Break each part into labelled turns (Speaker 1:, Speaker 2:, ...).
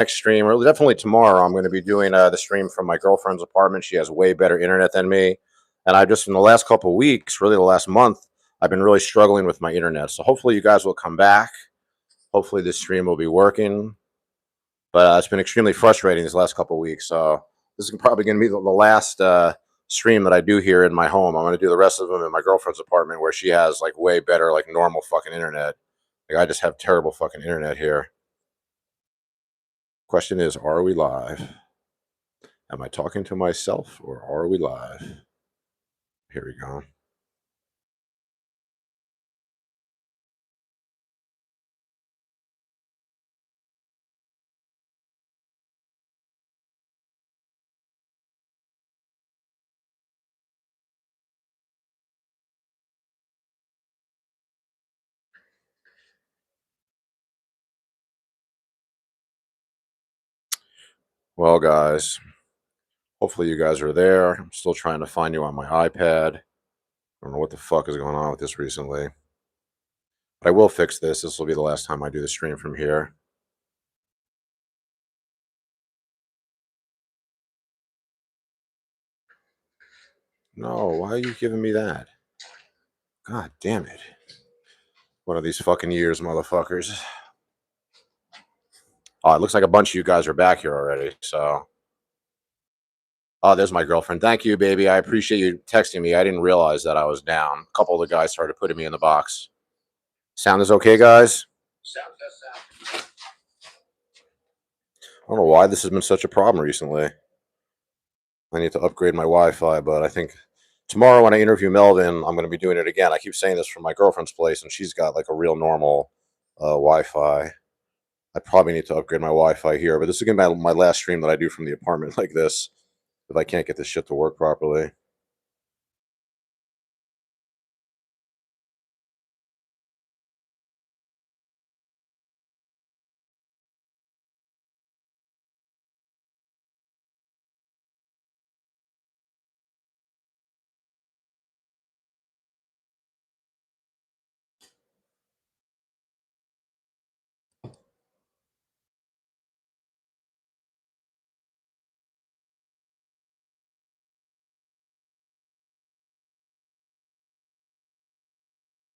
Speaker 1: next stream, or definitely tomorrow, I'm going to be doing the stream from my girlfriend's apartment. She has way better internet than me. And I just, in the last couple of weeks, really the last month, I've been really struggling with my internet. So hopefully you guys will come back. Hopefully this stream will be working. But it's been extremely frustrating these last couple of weeks. So this is probably going to be the last stream that I do here in my home. I'm going to do the rest of them in my girlfriend's apartment where she has like way better, like normal fucking internet. Like I just have terrible fucking internet here. Question is, are we live? Am I talking to myself or are we live? Here we go. Well, guys, hopefully you guys are there. I'm still trying to find you on my iPad. I don't know what the fuck is going on with this recently. But I will fix this. This will be the last time I do the stream from here. No, why are you giving me that? God damn it. One of these fucking years, motherfuckers. Oh, it looks like a bunch of you guys are back here already, so. Oh, there's my girlfriend. Thank you, baby. I appreciate you texting me. I didn't realize that I was down. A couple of the guys started putting me in the box. Sound is okay, guys? Sound. I don't know why this has been such a problem recently. I need to upgrade my Wi-Fi, but I think tomorrow when I interview Melvin, I'm going to be doing it again. I keep saying this from my girlfriend's place, and she's got like a real normal Wi-Fi. I probably need to upgrade my Wi-Fi here, but this is going to be my last stream that I do from the apartment like this if I can't get this shit to work properly.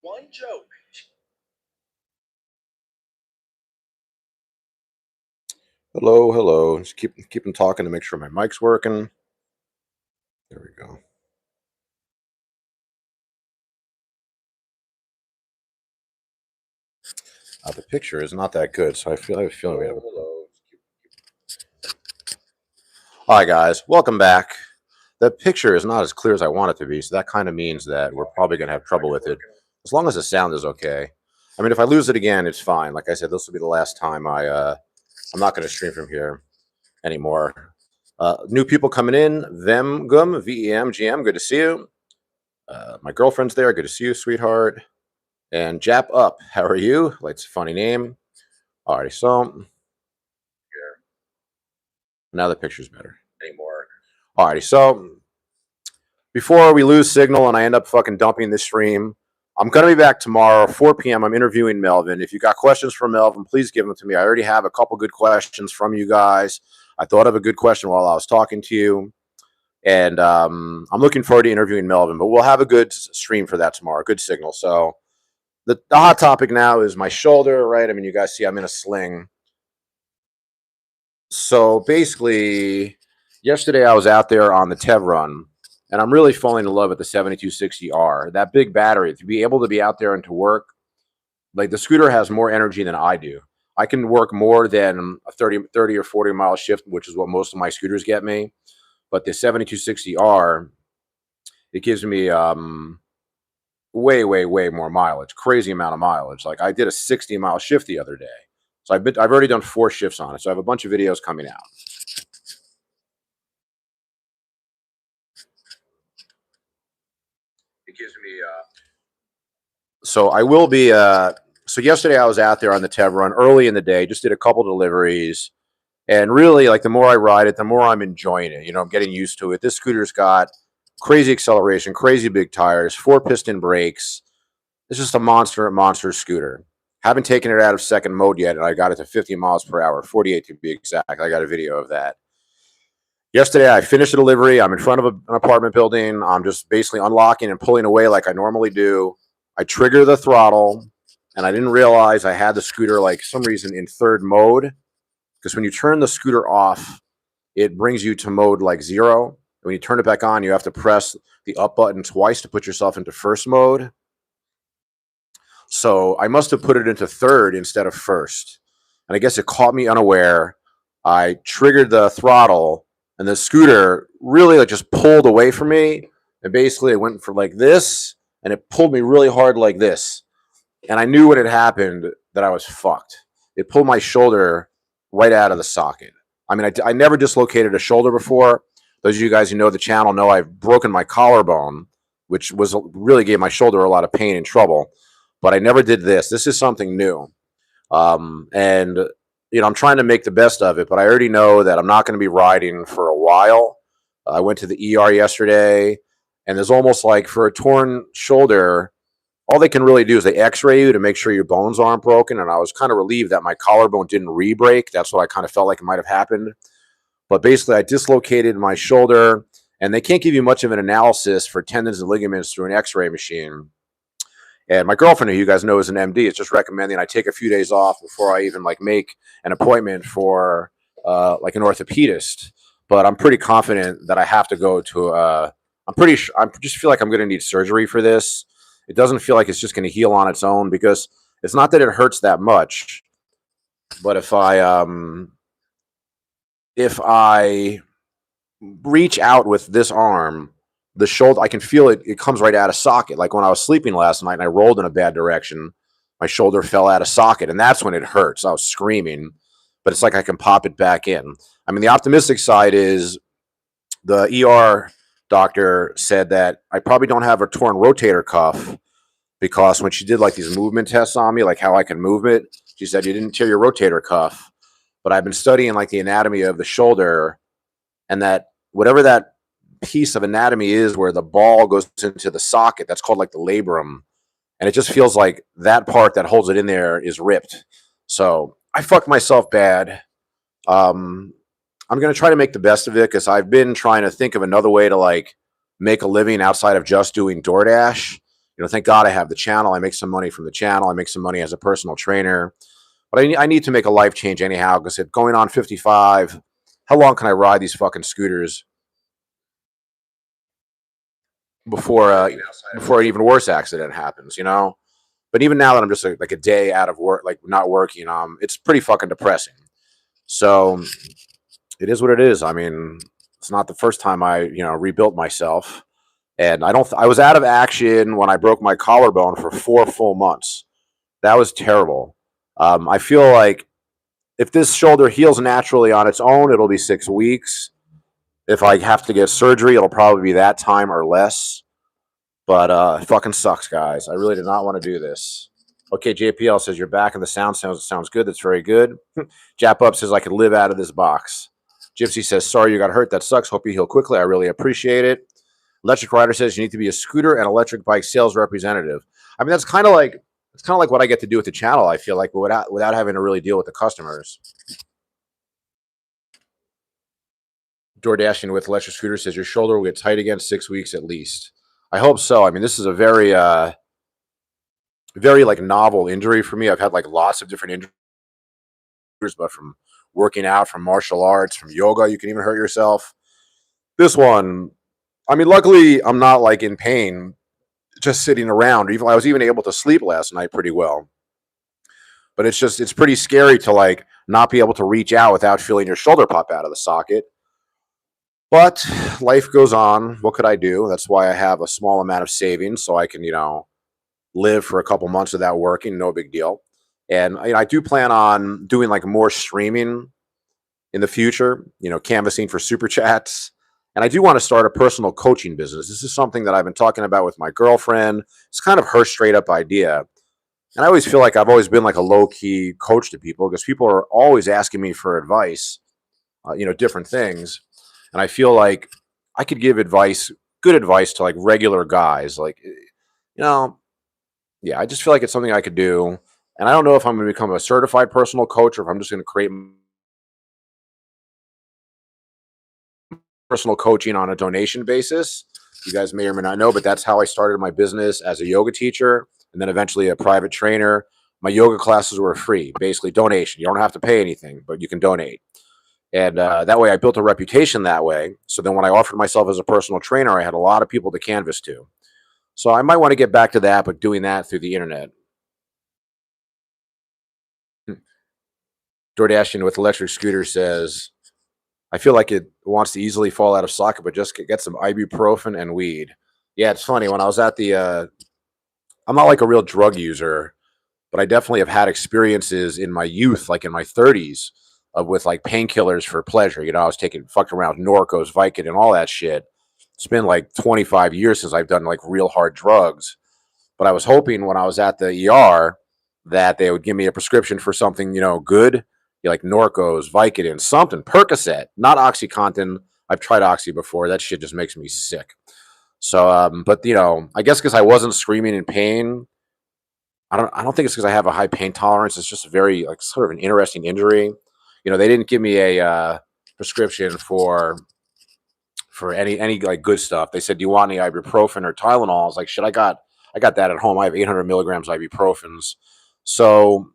Speaker 1: One joke. Hello, hello. Just keep them talking to make sure my mic's working. There we go. The picture is not that good, so I have a feeling we have. All right, guys, welcome back. The picture is not as clear as I want it to be, so that kind of means that we're probably going to have trouble with it, as long as the sound is okay. I mean, if I lose it again, it's fine. Like I said, this will be the last time I'm not going to stream from here anymore. New people coming in. Vemgum, VEM, GM, good to see you. My girlfriend's there. Good to see you, sweetheart. And Jap Up, how are you? Like, it's a funny name. All right, so now the picture's better anymore. All righty, so before we lose signal and I end up fucking dumping this stream, I'm going to be back tomorrow, 4 p.m. I'm interviewing Melvin. If you got questions for Melvin, please give them to me. I already have a couple good questions from you guys. I thought of a good question while I was talking to you. And I'm looking forward to interviewing Melvin. But we'll have a good stream for that tomorrow, good signal. So the hot topic now is my shoulder, right? I mean, you guys see I'm in a sling. So basically, yesterday I was out there on the Tev run. And I'm really falling in love with the 7260R. That big battery, to be able to be out there and to work, like the scooter has more energy than I do. I can work more than a 30 or 40 mile shift, which is what most of my scooters get me. But the 7260R, it gives me way more mileage, crazy amount of mileage. Like I did a 60-mile shift the other day. So I've already done 4 shifts on it. So I have a bunch of videos coming out. It gives me so I will be so yesterday I was out there on the Tev run early in the day, just did a couple deliveries, and really, like, the more I ride it, the more I'm enjoying it. You know, I'm getting used to it. This scooter's got crazy acceleration, crazy big tires, 4-piston brakes. It's just a monster scooter. Haven't taken it out of second mode yet, and I got it to 50 miles per hour, 48 to be exact. I got a video of that. Yesterday, I finished a delivery. I'm in front of an apartment building. I'm just basically unlocking and pulling away like I normally do. I trigger the throttle, and I didn't realize I had the scooter, like, some reason in third mode. Because when you turn the scooter off, it brings you to mode like 0. And when you turn it back on, you have to press the up button twice to put yourself into first mode. So I must have put it into third instead of first. And I guess it caught me unaware. I triggered the throttle, and the scooter really like just pulled away from me. And basically it went for like this, and it pulled me really hard like this. And I knew when it happened that I was fucked. It pulled my shoulder right out of the socket. I mean, I never dislocated a shoulder before. Those of you guys who know the channel know I've broken my collarbone, which was really gave my shoulder a lot of pain and trouble. But I never did this. This is something new. And, I'm trying to make the best of it, but I already know that I'm not going to be riding for a while. I went to the ER yesterday, and there's almost like for a torn shoulder, all they can really do is they x-ray you to make sure your bones aren't broken. And I was kind of relieved that my collarbone didn't re-break. That's what I kind of felt like it might have happened. But basically, I dislocated my shoulder, and they can't give you much of an analysis for tendons and ligaments through an x-ray machine. And my girlfriend, who you guys know is an MD, is just recommending I take a few days off before I even like make an appointment for like an orthopedist. But I'm pretty confident that I have to go to. I just feel like I'm going to need surgery for this. It doesn't feel like it's just going to heal on its own, because it's not that it hurts that much. But if I reach out with this arm, the shoulder, I can feel it. It comes right out of socket. Like when I was sleeping last night and I rolled in a bad direction, my shoulder fell out of socket, and that's when it hurts. I was screaming, but it's like I can pop it back in. I mean, the optimistic side is the ER doctor said that I probably don't have a torn rotator cuff, because when she did like these movement tests on me, like how I can move it, she said, you didn't tear your rotator cuff. But I've been studying like the anatomy of the shoulder, and that whatever that piece of anatomy is where the ball goes into the socket, that's called like the labrum, and it just feels like that part that holds it in there is ripped. So I fucked myself bad. I'm gonna try to make the best of it, because I've been trying to think of another way to like make a living outside of just doing DoorDash. Thank God I have the channel. I make some money from the channel. I make some money as a personal trainer, but I need to make a life change anyhow, because if going on 55, how long can I ride these fucking scooters before an even worse accident happens, But even now that I'm just like a day out of work, like not working, it's pretty fucking depressing. So it is what it is. I mean, it's not the first time I, rebuilt myself. And I was out of action when I broke my collarbone for 4 full months. That was terrible. I feel like if this shoulder heals naturally on its own, it'll be 6 weeks. If I have to get surgery, it'll probably be that time or less. But it fucking sucks, guys. I really did not want to do this. Okay, JPL says you're back and the sounds good. That's very good. Jap Up says I could live out of this box. Gypsy says, sorry you got hurt. That sucks. Hope you heal quickly. I really appreciate it. Electric Rider says you need to be a scooter and electric bike sales representative. I mean, that's kind of like what I get to do with the channel, I feel like, but without having to really deal with the customers. DoorDashing with electric scooter says your shoulder will get tight again 6 weeks at least. I hope so. I mean, this is a very very like novel injury for me. I've had like lots of different injuries, but from working out, from martial arts, from yoga, you can even hurt yourself. This one, I mean, luckily I'm not like in pain just sitting around. Even I was even able to sleep last night pretty well. But it's pretty scary to like not be able to reach out without feeling your shoulder pop out of the socket. But life goes on. What could I do? That's why I have a small amount of savings, so I can, live for a couple months without working. No big deal. And I do plan on doing like more streaming in the future, canvassing for super chats. And I do want to start a personal coaching business. This is something that I've been talking about with my girlfriend. It's kind of her straight up idea. And I always feel like I've always been like a low key coach to people, because people are always asking me for advice, different things. And I feel like I could give good advice to like regular guys. Like, yeah, I just feel like it's something I could do. And I don't know if I'm going to become a certified personal coach or if I'm just going to create personal coaching on a donation basis. You guys may or may not know, but that's how I started my business as a yoga teacher and then eventually a private trainer. My yoga classes were free, basically donation. You don't have to pay anything, but you can donate. And that way I built a reputation that way. So then when I offered myself as a personal trainer, I had a lot of people to canvas to. So I might want to get back to that, but doing that through the internet. DoorDashing with electric scooter says, I feel like it wants to easily fall out of socket, but just get some ibuprofen and weed. Yeah, it's funny. When I was at I'm not like a real drug user, but I definitely have had experiences in my youth, like in my 30s, of with like painkillers for pleasure. You know, I was taking fucked around with Norcos, Vicodin, and all that shit. It's been like 25 years since I've done like real hard drugs. But I was hoping when I was at the ER that they would give me a prescription for something, good, like Norcos, Vicodin, something, Percocet, not OxyContin. I've tried Oxy before. That shit just makes me sick. So, but I guess because I wasn't screaming in pain, I don't think it's because I have a high pain tolerance. It's just a very like sort of an interesting injury. They didn't give me a prescription for any like good stuff. They said, "Do you want any ibuprofen or Tylenol?" I was like, "Shit, I got that at home. I have 800 milligrams ibuprofens." So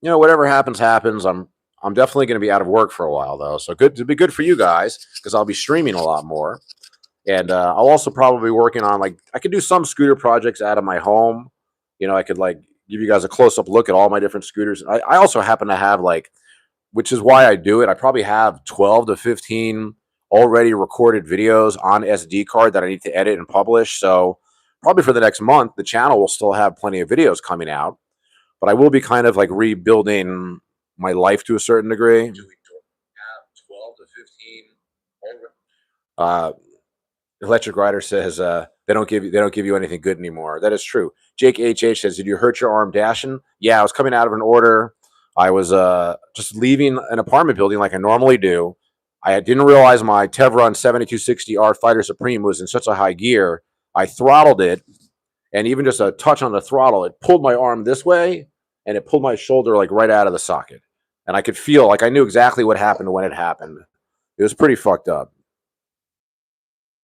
Speaker 1: whatever happens, happens. I'm definitely going to be out of work for a while though. So good to be good for you guys because I'll be streaming a lot more, and I'll also probably be working on like I could do some scooter projects out of my home. I could like give you guys a close up look at all my different scooters. I also happen to have like, which is why I do it. I probably have 12 to 15 already recorded videos on SD card that I need to edit and publish. So probably for the next month, the channel will still have plenty of videos coming out, but I will be kind of like rebuilding my life to a certain degree. Do we have 12 to 15 already? Electric Rider says they don't give you anything good anymore. That is true. Jake HH says, "Did you hurt your arm dashing?" Yeah, I was coming out of an order. I was just leaving an apartment building like I normally do. I didn't realize my Tevron 7260R Fighter Supreme was in such a high gear. I throttled it, and even just a touch on the throttle, it pulled my arm this way, and it pulled my shoulder like right out of the socket. And I could feel like I knew exactly what happened when it happened. It was pretty fucked up.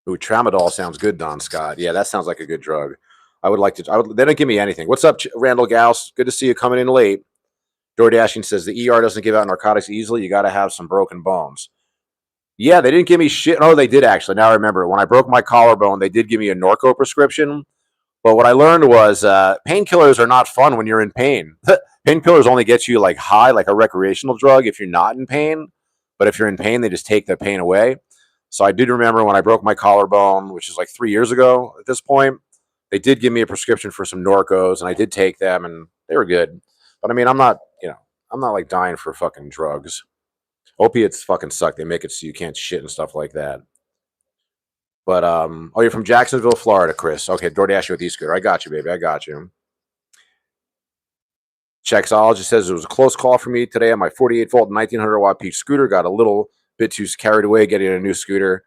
Speaker 1: Ooh, tramadol sounds good, Don Scott. Yeah, that sounds like a good drug. I would like to. They don't give me anything. What's up, Randall Gauss? Good to see you coming in late. DoorDashing says the ER doesn't give out narcotics easily. You got to have some broken bones. Yeah, they didn't give me shit. Oh, they did actually. Now I remember. When I broke my collarbone, they did give me a Norco prescription. But what I learned was painkillers are not fun when you're in pain. Painkillers only get you like high, like a recreational drug, if you're not in pain. But if you're in pain, they just take the pain away. So I did remember when I broke my collarbone, which is like 3 years ago at this point, they did give me a prescription for some Norcos, and I did take them, and they were good. But I mean, I'm not like dying for fucking drugs. Opiates fucking suck. They make it so you can't shit and stuff like that. But oh, you're from Jacksonville, Florida, Chris. Okay, DoorDash you with e-scooter. I got you, baby. I got you. Chexologist says it was a close call for me today on my 48-volt 1900-watt peak scooter. Got a little bit too carried away getting a new scooter.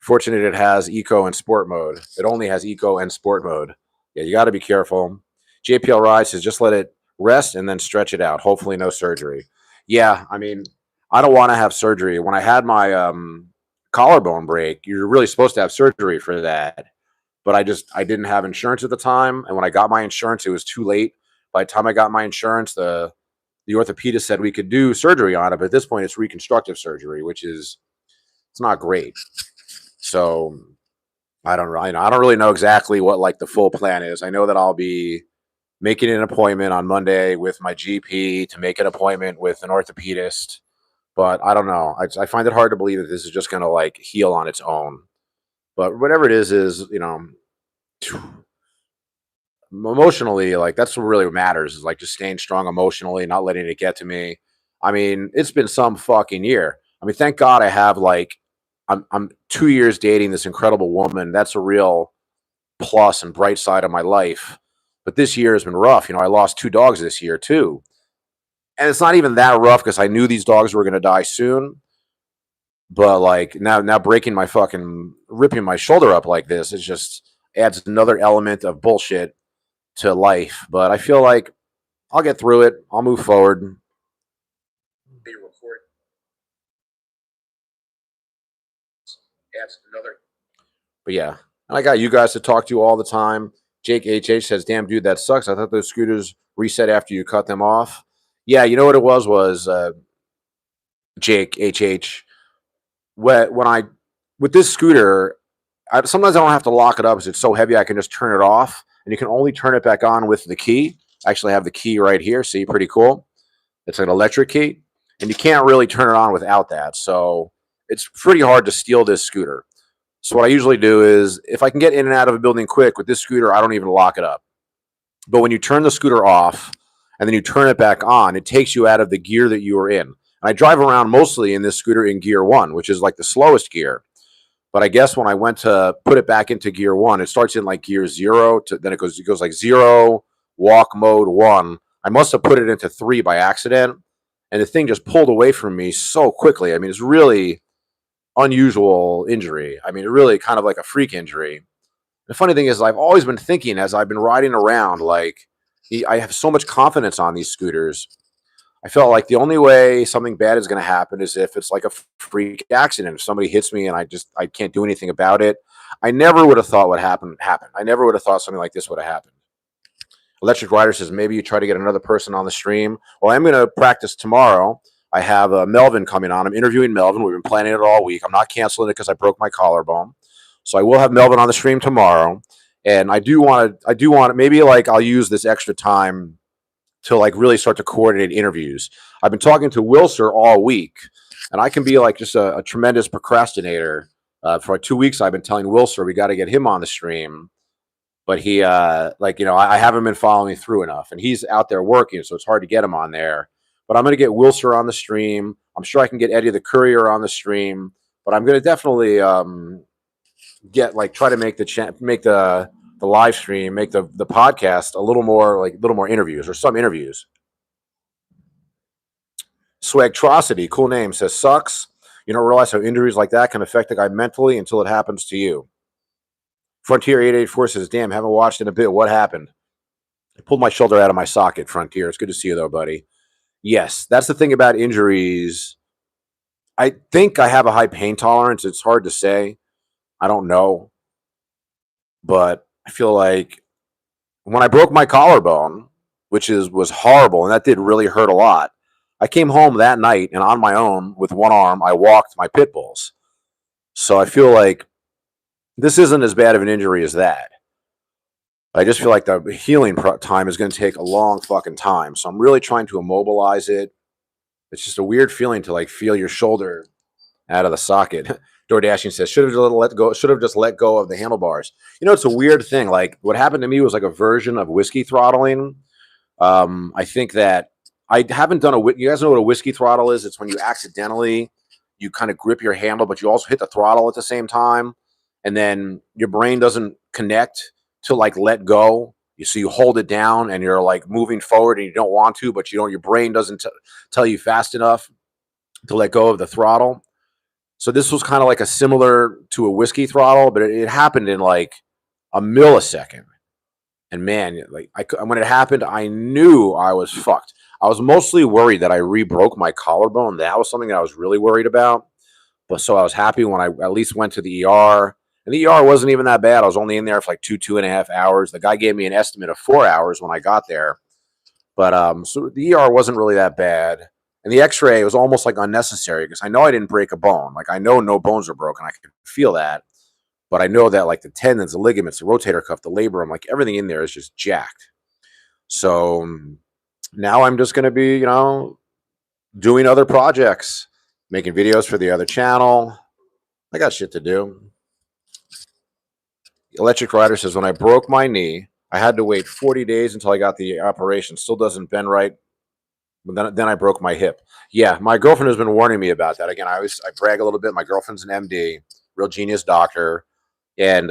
Speaker 1: Fortunate it has eco and sport mode. It only has eco and sport mode. Yeah, you got to be careful. JPL Ride says just let it rest and then stretch it out. Hopefully no surgery. Yeah, I mean, I don't want to have surgery. When I had my collarbone break, you're really supposed to have surgery for that. But I didn't have insurance at the time, and when I got my insurance, it was too late. By the time I got my insurance, the orthopedist said we could do surgery on it, but at this point, it's reconstructive surgery, which is it's not great. So I don't really know exactly what like the full plan is. I know that I'll be making an appointment on Monday with my GP to make an appointment with an orthopedist, but I don't know. I find it hard to believe that this is just going to like heal on its own. But whatever it is emotionally, like that's what really matters is like just staying strong emotionally, not letting it get to me. I mean, it's been some fucking year. I mean, thank God I have like I'm 2 years dating this incredible woman. That's a real plus and bright side of my life. But this year has been rough. I lost 2 dogs this year too. And it's not even that rough because I knew these dogs were gonna die soon. But like now breaking my fucking ripping my shoulder up like this, it just adds another element of bullshit to life. But I feel like I'll get through it. I'll move forward. But yeah, and I got you guys to talk to all the time. Jake HH says, "Damn, dude, that sucks. I thought those scooters reset after you cut them off." Yeah, you know what it was Jake HH. When I with this scooter, sometimes I don't have to lock it up because it's so heavy. I can just turn it off, and you can only turn it back on with the key. I actually have the key right here. See, pretty cool. It's an electric key, and you can't really turn it on without that. So it's pretty hard to steal this scooter. So what I usually do is, if I can get in and out of a building quick with this scooter, I don't even lock it up. But when you turn the scooter off and then you turn it back on, it takes you out of the gear that you were in. And I drive around mostly in this scooter in gear one, which is like the slowest gear. But I guess when I went to put it back into gear one, it starts in like gear zero to then it goes like zero, walk mode one. I must have put it into three by accident, and the thing just pulled away from me so quickly. I mean, it's really unusual injury. I mean, it really kind of like a freak injury. The funny thing is, I've always been thinking as I've been riding around, like I have so much confidence on these scooters. I felt like the only way something bad is going to happen is if it's like a freak accident. If somebody hits me and I can't do anything about it. I never would have thought what happened. I never would have thought something like this would have happened. Electric Rider says maybe you try to get another person on the stream. Well, I'm going to practice tomorrow. I have Melvin coming on. I'm interviewing Melvin. We've been planning it all week. I'm not canceling it because I broke my collarbone. So I will have Melvin on the stream tomorrow. And I do want to, maybe like I'll use this extra time to like really start to coordinate interviews. I've been talking to Wilser all week, and I can be like just a tremendous procrastinator. For 2 weeks, I've been telling Wilser we got to get him on the stream, but he I haven't been following through enough, and he's out there working, so it's hard to get him on there. But I'm going to get Wilser on the stream. I'm sure I can get Eddie the Courier on the stream, but I'm going to definitely try to make the live stream, make the podcast a little more interviews or some interviews. Swagtrocity, cool name, says sucks. You don't realize how injuries like that can affect a guy mentally until it happens to you. Frontier 884 says, damn, haven't watched in a bit. What happened? I pulled my shoulder out of my socket, Frontier. It's good to see you though, buddy. Yes, that's the thing about injuries. I think I have a high pain tolerance. It's hard to say. I don't know. But I feel like when I broke my collarbone, was horrible, and that did really hurt a lot. I came home that night, and on my own, with one arm, I walked my pit bulls. So I feel like this isn't as bad of an injury as that. I just feel like the healing time is going to take a long fucking time. So I'm really trying to immobilize it. It's just a weird feeling to like feel your shoulder out of the socket. DoorDashing says should have just let go of the handlebars. You know, it's a weird thing. Like what happened to me was like a version of whiskey throttling. I think that I haven't done you guys know what a whiskey throttle is? It's when you accidentally you kind of grip your handle, but you also hit the throttle at the same time, and then your brain doesn't connect to like let go. So you hold it down and you're like moving forward and you don't want to, but your brain doesn't tell you fast enough to let go of the throttle. So this was kind of like a similar to a whiskey throttle, but it happened in like a millisecond. And man, like when it happened, I knew I was fucked. I was mostly worried that I re-broke my collarbone. That was something that I was really worried about. But so I was happy when I at least went to the ER. And the ER wasn't even that bad. I was only in there for like 2.5 hours. The guy gave me an estimate of 4 hours when I got there. But so the ER wasn't really that bad. And the X-ray was almost like unnecessary because I know I didn't break a bone. Like I know no bones are broken. I can feel that. But I know that like the tendons, the ligaments, the rotator cuff, the labrum, like everything in there is just jacked. So now I'm just going to be, doing other projects, making videos for the other channel. I got shit to do. Electric Rider says, when I broke my knee, I had to wait 40 days until I got the operation. Still doesn't bend right. But then I broke my hip. Yeah, my girlfriend has been warning me about that. Again, I brag a little bit. My girlfriend's an MD, real genius doctor. And,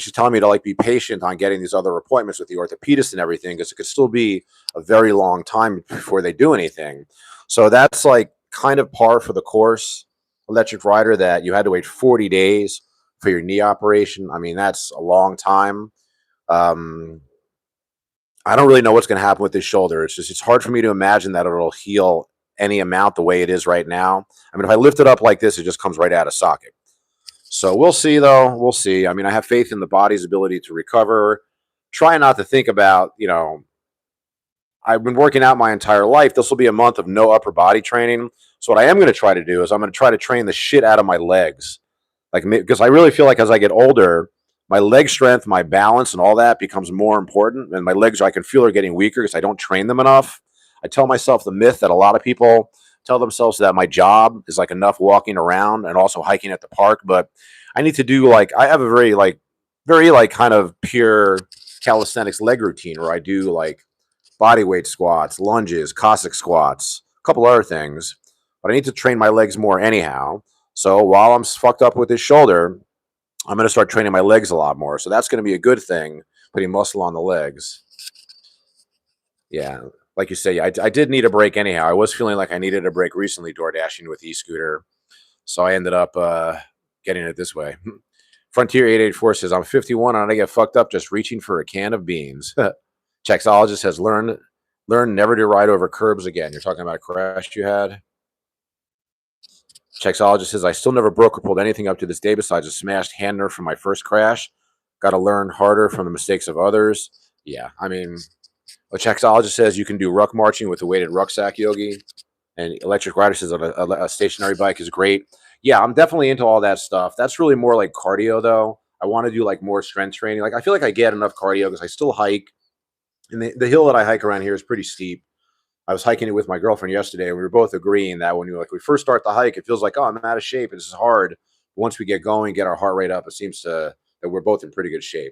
Speaker 1: she's telling me to like be patient on getting these other appointments with the orthopedist and everything, because it could still be a very long time before they do anything. So that's like kind of par for the course, Electric Rider, that you had to wait 40 days for your knee operation. I mean, that's a long time. I don't really know what's going to happen with this shoulder. It's hard for me to imagine that it'll heal any amount the way it is right now. I mean, if I lift it up like this, it just comes right out of socket. So we'll see, though. We'll see. I mean, I have faith in the body's ability to recover. Try not to think about, I've been working out my entire life. This will be a month of no upper body training. So what I am going to try to do is I'm going to try to train the shit out of my legs. Like, because I really feel like as I get older, my leg strength, my balance, and all that becomes more important. And my legs, I can feel, are getting weaker because I don't train them enough. I tell myself the myth that a lot of people tell themselves that my job is like enough walking around and also hiking at the park. But I need to do I have a very kind of pure calisthenics leg routine where I do like body weight squats, lunges, Cossack squats, a couple other things. But I need to train my legs more anyhow. So while I'm fucked up with this shoulder, I'm going to start training my legs a lot more. So that's going to be a good thing, putting muscle on the legs. Yeah. Like you say, I did need a break anyhow. I was feeling like I needed a break recently door dashing with e-scooter. So I ended up getting it this way. Frontier 884 says, I'm 51 and I get fucked up just reaching for a can of beans. Chexologist has learned never to ride over curbs again. You're talking about a crash you had? Chexologist says, I still never broke or pulled anything up to this day besides a smashed hand nerve from my first crash. Got to learn harder from the mistakes of others. Yeah, I mean, a Chexologist says you can do ruck marching with a weighted rucksack, Yogi. And Electric Rider says a stationary bike is great. Yeah, I'm definitely into all that stuff. That's really more like cardio, though. I want to do like more strength training. Like I feel like I get enough cardio because I still hike. And the hill that I hike around here is pretty steep. I was hiking it with my girlfriend yesterday, and we were both agreeing that when we first start the hike, it feels like, oh, I'm out of shape. This is hard. Once we get going, get our heart rate up, it seems that we're both in pretty good shape.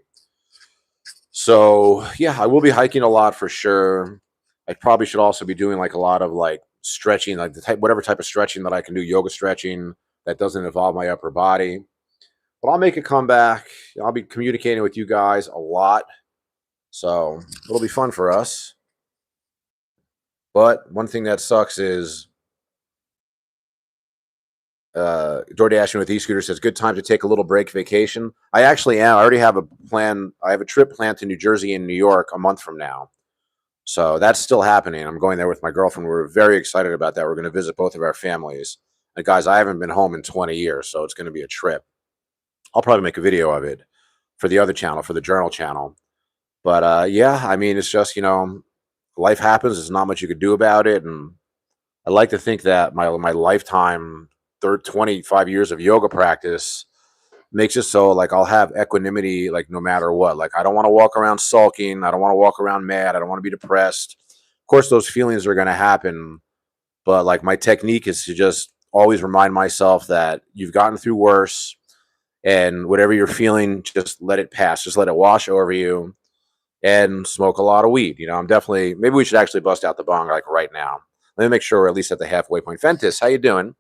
Speaker 1: So yeah, I will be hiking a lot for sure. I probably should also be doing like a lot of like stretching, like whatever type of stretching that I can do, yoga stretching that doesn't involve my upper body. But I'll make a comeback. I'll be communicating with you guys a lot. So it'll be fun for us. But one thing that sucks is door dashing with e-scooter says, good time to take a little break vacation. I actually am. I already have a plan. I have a trip planned to New Jersey and New York a month from now. So that's still happening. I'm going there with my girlfriend. We're very excited about that. We're going to visit both of our families. And guys, I haven't been home in 20 years, so it's going to be a trip. I'll probably make a video of it for the other channel, for the journal channel. But yeah, I mean, it's just, life happens. There's not much you could do about it. And I like to think that my lifetime, 25 years of yoga practice makes it so like I'll have equanimity like no matter what. Like I don't want to walk around sulking. I don't want to walk around mad. I don't want to be depressed. Of course, those feelings are going to happen. But like my technique is to just always remind myself that you've gotten through worse. And whatever you're feeling, just let it pass. Just let it wash over you. And smoke a lot of weed. I'm definitely, maybe we should actually bust out the bong like right now. Let me make sure we're at least at the halfway point. Ventus, how you doing?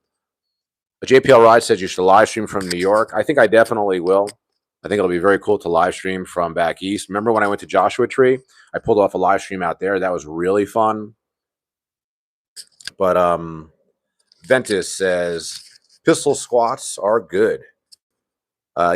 Speaker 1: A JPL Ride says you should live stream from New York. I think I definitely will. I think it'll be very cool to live stream from back east. Remember when I went to Joshua Tree? I pulled off a live stream out there. That was really fun. But Ventus says pistol squats are good.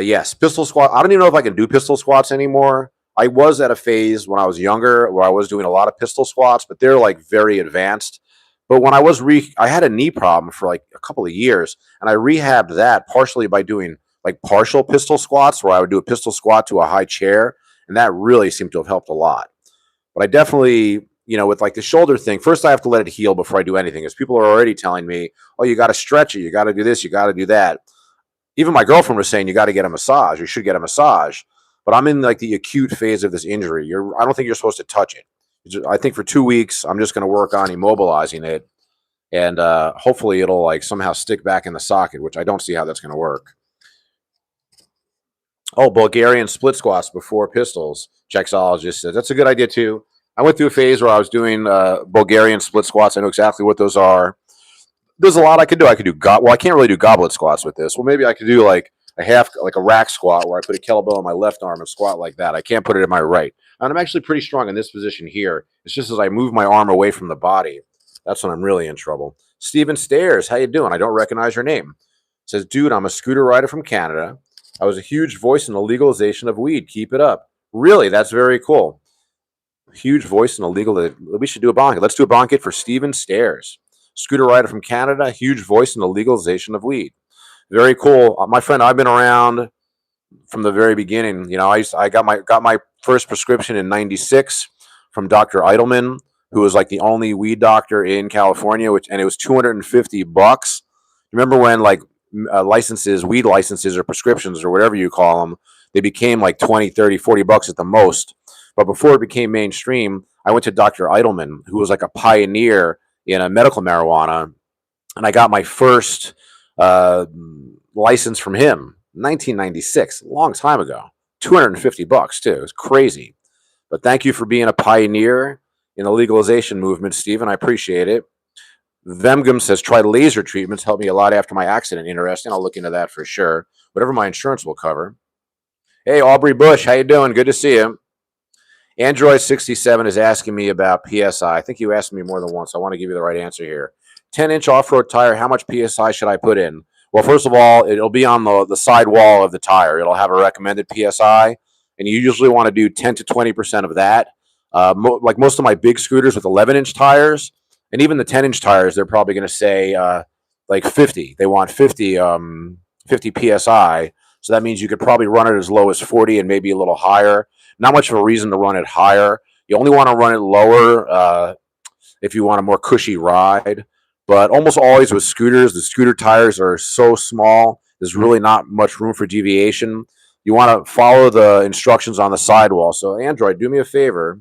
Speaker 1: Yes, pistol squat. I don't even know if I can do pistol squats anymore. I was at a phase when I was younger where I was doing a lot of pistol squats, but they're like very advanced. But when I had a knee problem for like a couple of years, and I rehabbed that partially by doing like partial pistol squats where I would do a pistol squat to a high chair, and that really seemed to have helped a lot. But I definitely, with like the shoulder thing, first I have to let it heal before I do anything, because people are already telling me, oh, you got to stretch it, you got to do this, you got to do that. Even my girlfriend was saying you got to get a massage, you should get a massage. But I'm in like the acute phase of this injury. I don't think you're supposed to touch it. I think for 2 weeks, I'm just going to work on immobilizing it. And hopefully it'll like somehow stick back in the socket, which I don't see how that's going to work. Oh, Bulgarian split squats before pistols. Chexologist said that's a good idea too. I went through a phase where I was doing Bulgarian split squats. I know exactly what those are. There's a lot I could do. I can't really do goblet squats with this. Well, maybe I could do like a rack squat where I put a kettlebell on my left arm and squat like that. I can't put it in my right. And I'm actually pretty strong in this position here. It's just as I move my arm away from the body, that's when I'm really in trouble. Steven Stairs, how you doing? I don't recognize your name. Says, dude, I'm a scooter rider from Canada. I was a huge voice in the legalization of weed. Keep it up. Really, that's very cool. Huge voice and illegal. We should do a bonk. Let's do a bonk it for Steven Stairs. Scooter rider from Canada, huge voice in the legalization of weed. Very cool. My friend, I've been around from the very beginning. You know, I got my first prescription in '96 from Dr. Eidelman, who was like the only weed doctor in California, and it was $250. Remember when like licenses, weed licenses or prescriptions or whatever you call them, they became like 20, 30, $40 at the most. But before it became mainstream, I went to Dr. Eidelman, who was like a pioneer in a medical marijuana, and I got my first uh, license from him, 1996, a long time ago. $250 too. It's crazy. But thank you for being a pioneer in the legalization movement, Stephen. I appreciate it. Vemgum says try laser treatments. Helped me a lot after my accident. Interesting. I'll look into that for sure. Whatever my insurance will cover. Hey, Aubrey Bush, how you doing? Good to see you. Android 67 is asking me about PSI. I think you asked me more than once. I want to give you the right answer here. 10-inch off-road tire, how much PSI should I put in? Well, first of all, it'll be on the side wall of the tire. It'll have a recommended PSI, and you usually want to do 10 to 20% of that. Like most of my big scooters with 11-inch tires, and even the 10-inch tires, they're probably going to say like 50. They want 50 PSI. So that means you could probably run it as low as 40 and maybe a little higher. Not much of a reason to run it higher. You only want to run it lower if you want a more cushy ride. But almost always with scooters, the scooter tires are so small, there's really not much room for deviation. You want to follow the instructions on the sidewall. So, Android, do me a favor.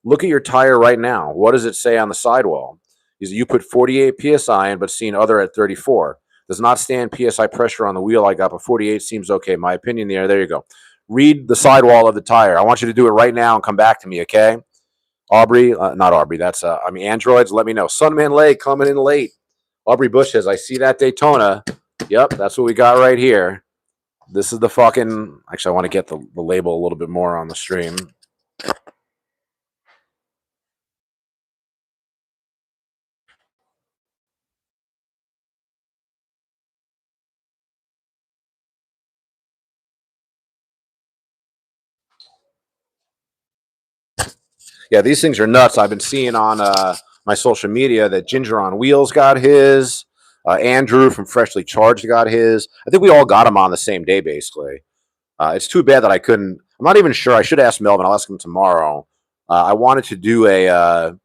Speaker 1: Look at your tire right now. What does it say on the sidewall? Is you put 48 psi in, but seen other at 34. Does not stand psi pressure on the wheel. I got, but 48 seems okay. My opinion there. There you go. Read the sidewall of the tire. I want you to do it right now and come back to me, okay? Aubrey, not Aubrey. That's Androids. Let me know. Sunman Lake coming in late. Aubrey Bush says, I see that Daytona. Yep, that's what we got right here. This is the fucking. Actually, I want to get the label a little bit more on the stream. Yeah, these things are nuts. I've been seeing on my social media that Ginger on Wheels got his. Andrew from Freshly Charged got his. I think we all got them on the same day, basically. It's too bad that I couldn't. I'm not even sure. I should ask Melvin. I'll ask him tomorrow. I wanted to do a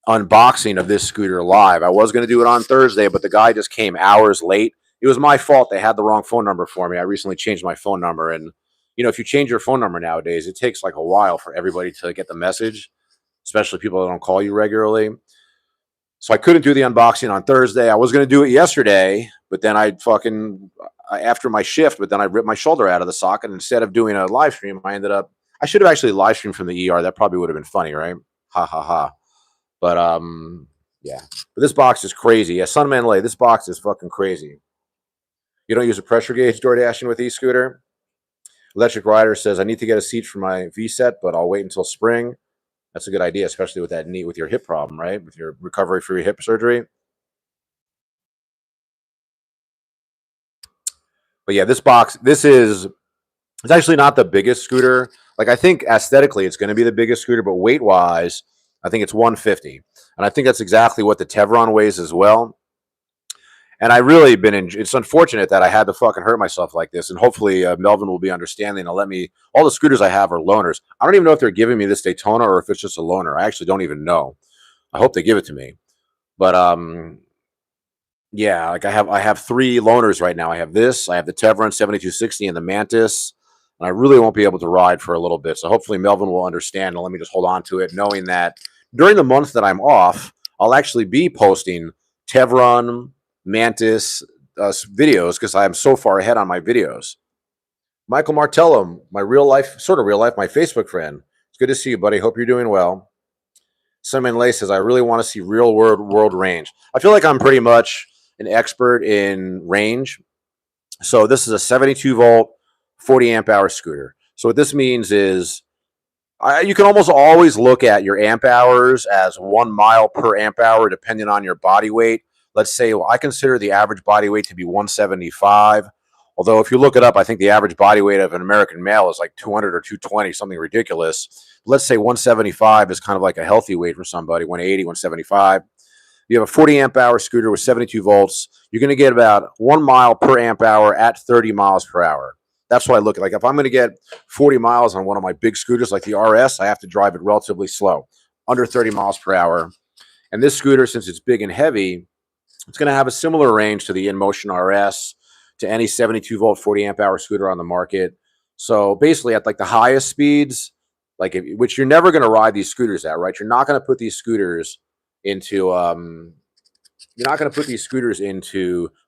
Speaker 1: unboxing of this scooter live. I was going to do it on Thursday, but the guy just came hours late. It was my fault. They had the wrong phone number for me. I recently changed my phone number, and if you change your phone number nowadays, it takes like a while for everybody to get the message, especially people that don't call you regularly. So I couldn't do the unboxing on Thursday. I was going to do it yesterday, but then after my shift, but then I ripped my shoulder out of the socket. Instead of doing a live stream, I should have actually live streamed from the ER. That probably would have been funny, right? Ha ha ha. But yeah. But this box is crazy. Yeah, Sunman Lay, this box is fucking crazy. You don't use a pressure gauge door dashing with e-scooter? Electric Rider says, I need to get a seat for my V-set, but I'll wait until spring. That's a good idea, especially with that knee, with your hip problem, right? With your recovery for your hip surgery. But yeah, it's actually not the biggest scooter. Like, I think aesthetically it's going to be the biggest scooter, but weight-wise, I think it's 150. And I think that's exactly what the Tevron weighs as well. And I really it's unfortunate that I had to fucking hurt myself like this. And hopefully Melvin will be understanding and let me, all the scooters I have are loaners. I don't even know if they're giving me this Daytona or if it's just a loaner. I actually don't even know. I hope they give it to me. But yeah, like I have 3 loaners right now. I have this, I have the Tevron 7260 and the Mantis. And I really won't be able to ride for a little bit. So hopefully Melvin will understand and let me just hold on to it, knowing that during the month that I'm off, I'll actually be posting Tevron Mantis videos because I am so far ahead on my videos. Michael Martello, my real life, my Facebook friend. It's good to see you, buddy. Hope you're doing well. Simon Lay says, I really want to see real world range. I feel like I'm pretty much an expert in range. So this is a 72 volt, 40 amp hour scooter. So what this means is you can almost always look at your amp hours as 1 mile per amp hour, depending on your body weight. Let's say I consider the average body weight to be 175. Although if you look it up, I think the average body weight of an American male is like 200 or 220, something ridiculous. Let's say 175 is kind of like a healthy weight for somebody, 180, 175. You have a 40 amp hour scooter with 72 volts. You're going to get about 1 mile per amp hour at 30 miles per hour. That's what I look at. Like if I'm going to get 40 miles on one of my big scooters like the RS, I have to drive it relatively slow, under 30 miles per hour. And this scooter, since it's big and heavy, it's going to have a similar range to the InMotion RS, to any 72 volt 40 amp hour scooter on the market. So basically at like the highest speeds, like which you're never going to ride these scooters at, right? You're not going to put these scooters into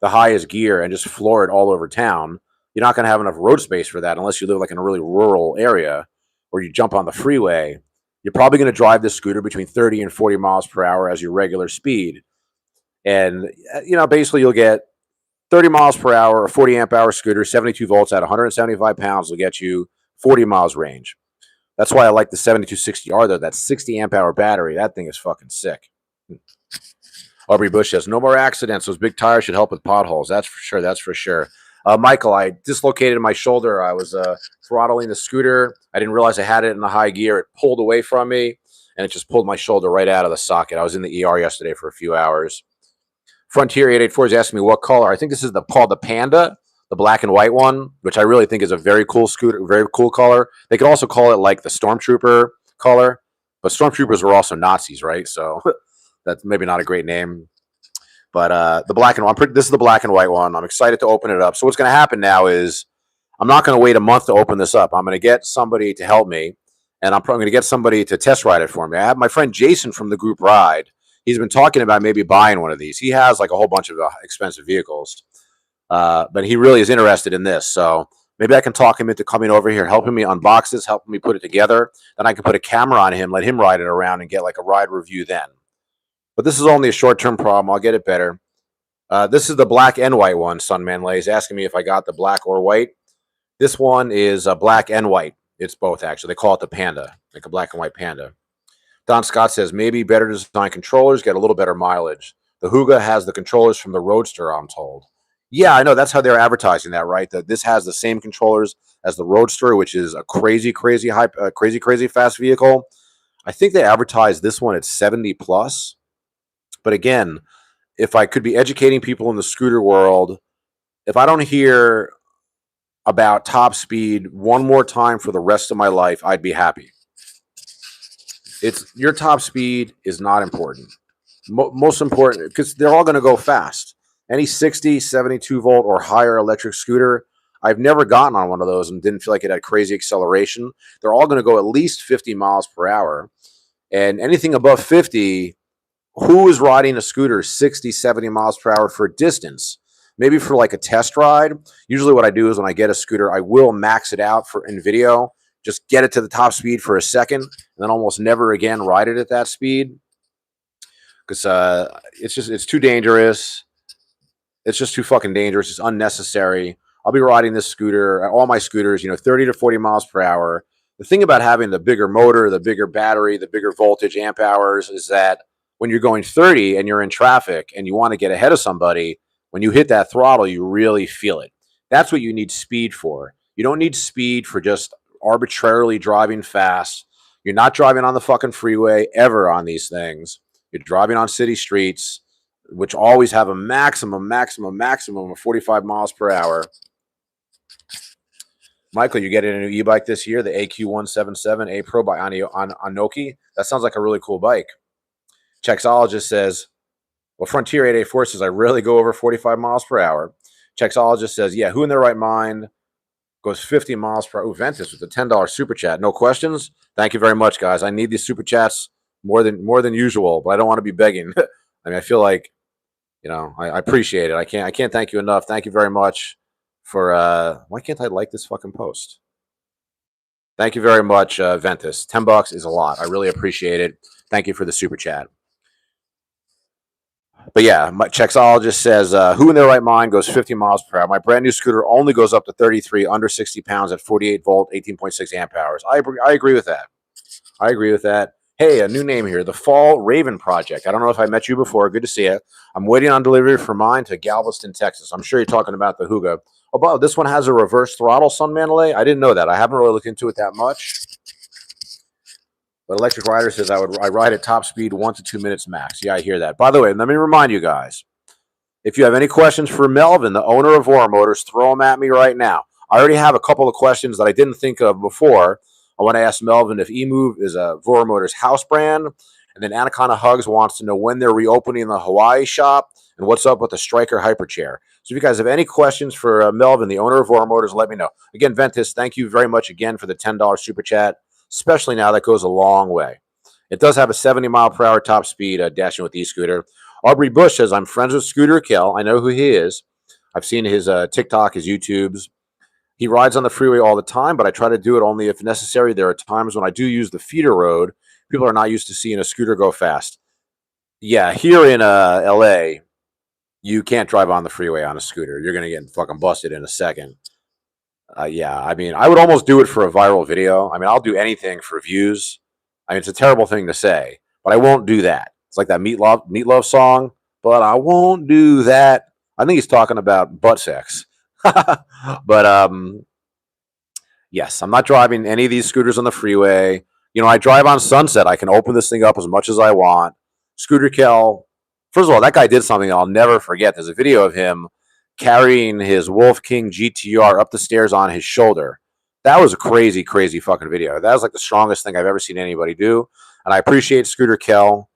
Speaker 1: the highest gear and just floor it all over town. You're not going to have enough road space for that unless you live like in a really rural area or you jump on the freeway. You're probably going to drive this scooter between 30 and 40 miles per hour as your regular speed. And, basically you'll get 30 miles per hour, a 40 amp hour scooter, 72 volts at 175 pounds will get you 40 miles range. That's why I like the 7260R though. That 60 amp hour battery. That thing is fucking sick. Aubrey Bush says, no more accidents. Those big tires should help with potholes. That's for sure. That's for sure. Michael, I dislocated my shoulder. I was throttling the scooter. I didn't realize I had it in the high gear. It pulled away from me, and it just pulled my shoulder right out of the socket. I was in the ER yesterday for a few hours. Frontier 884 is asking me what color. I think this is called the Panda, the black and white one, which I really think is a very cool scooter, very cool color. They could also call it like the Stormtrooper color, but Stormtroopers were also Nazis, right? So that's maybe not a great name. But the black and white, this is the black and white one. I'm excited to open it up. So what's going to happen now is I'm not going to wait a month to open this up. I'm going to get somebody to help me, and I'm probably going to get somebody to test ride it for me. I have my friend Jason from the group Ride. He's been talking about maybe buying one of these. He has like a whole bunch of expensive vehicles, but he really is interested in this. So maybe I can talk him into coming over here, helping me unbox this, helping me put it together. Then I can put a camera on him, let him ride it around, and get like a ride review then. But this is only a short-term problem. I'll get it better. This is the black and white one. Sunman Lay is asking me if I got the black or white. This one is black and white. It's both, actually. They call it the Panda, like a black and white Panda. Don Scott says, maybe better design controllers, get a little better mileage. The Huga has the controllers from the Roadster, I'm told. Yeah, I know. That's how they're advertising that, right? That this has the same controllers as the Roadster, which is a crazy fast vehicle. I think they advertise this one at 70 plus. But again, if I could be educating people in the scooter world, if I don't hear about top speed one more time for the rest of my life, I'd be happy. Your top speed is not important. Most important, because they're all going to go fast. Any 60, 72 volt or higher electric scooter, I've never gotten on one of those and didn't feel like it had crazy acceleration. They're all going to go at least 50 miles per hour. And anything above 50, who is riding a scooter 60, 70 miles per hour for distance? Maybe for like a test ride. Usually what I do is when I get a scooter, I will max it out in video, just get it to the top speed for a second, and then almost never again ride it at that speed. Because it's too dangerous. It's just too fucking dangerous. It's unnecessary. I'll be riding this scooter, all my scooters, 30 to 40 miles per hour. The thing about having the bigger motor, the bigger battery, the bigger voltage, amp hours, is that when you're going 30 and you're in traffic and you want to get ahead of somebody, when you hit that throttle, you really feel it. That's what you need speed for. You don't need speed for just arbitrarily driving fast. You're not driving on the fucking freeway ever on these things. You're driving on city streets, which always have a maximum of 45 miles per hour. Michael, you're getting a new e-bike this year, the AQ177 A Pro by Anoki. That sounds like a really cool bike. Chexologist says, well, Frontier 884 says, I rarely go over 45 miles per hour. Chexologist says, yeah, who in their right mind goes 50 miles per hour? Ooh, Ventus with a $10 super chat. No questions? Thank you very much, guys. I need these super chats more than usual, but I don't want to be begging. I mean, I feel like, I appreciate it. I can't thank you enough. Thank you very much for, why can't I like this fucking post? Thank you very much, Ventus. $10 is a lot. I really appreciate it. Thank you for the super chat. But yeah, my Chexologist says, who in their right mind goes 50 miles per hour? My brand new scooter only goes up to 33, under 60 pounds at 48 volt, 18.6 amp hours. I agree with that. Hey, a new name here, the Fall Raven Project. I don't know if I met you before. Good to see you. I'm waiting on delivery for mine to Galveston, Texas. I'm sure you're talking about the Huga. Oh, but this one has a reverse throttle, Sun Mandalay. I didn't know that. I haven't really looked into it that much. But Electric Rider says I ride at top speed 1 to 2 minutes max. Yeah, I hear that. By the way, let me remind you guys, if you have any questions for Melvin, the owner of Voro Motors, throw them at me right now. I already have a couple of questions that I didn't think of before. I want to ask Melvin if eMove is a Voro Motors house brand. And then Anaconda Hugs wants to know when they're reopening the Hawaii shop and what's up with the Striker Hyperchair. So if you guys have any questions for Melvin, the owner of Voro Motors, let me know. Again, Ventus, thank you very much again for the $10 super chat, especially now. That goes a long way. It does have a 70-mile-per-hour top speed dashing with e-scooter. Aubrey Bush says, I'm friends with Scooter Kell. I know who he is. I've seen his TikTok, his YouTubes. He rides on the freeway all the time, but I try to do it only if necessary. There are times when I do use the feeder road. People are not used to seeing a scooter go fast. Yeah, here in LA, you can't drive on the freeway on a scooter. You're going to get fucking busted in a second. Yeah, I mean, I would almost do it for a viral video. I mean, I'll do anything for views. I mean, it's a terrible thing to say, but I won't do that. It's like that Meatloaf song, but I won't do that. I think he's talking about butt sex. But yes, I'm not driving any of these scooters on the freeway. You know, I drive on Sunset. I can open this thing up as much as I want. Scooter Kell, first of all, that guy did something I'll never forget. There's a video of him carrying his Wolf King GTR up the stairs on his shoulder. That was a crazy, crazy fucking video. That was like the strongest thing I've ever seen anybody do. And I appreciate Scooter Kell.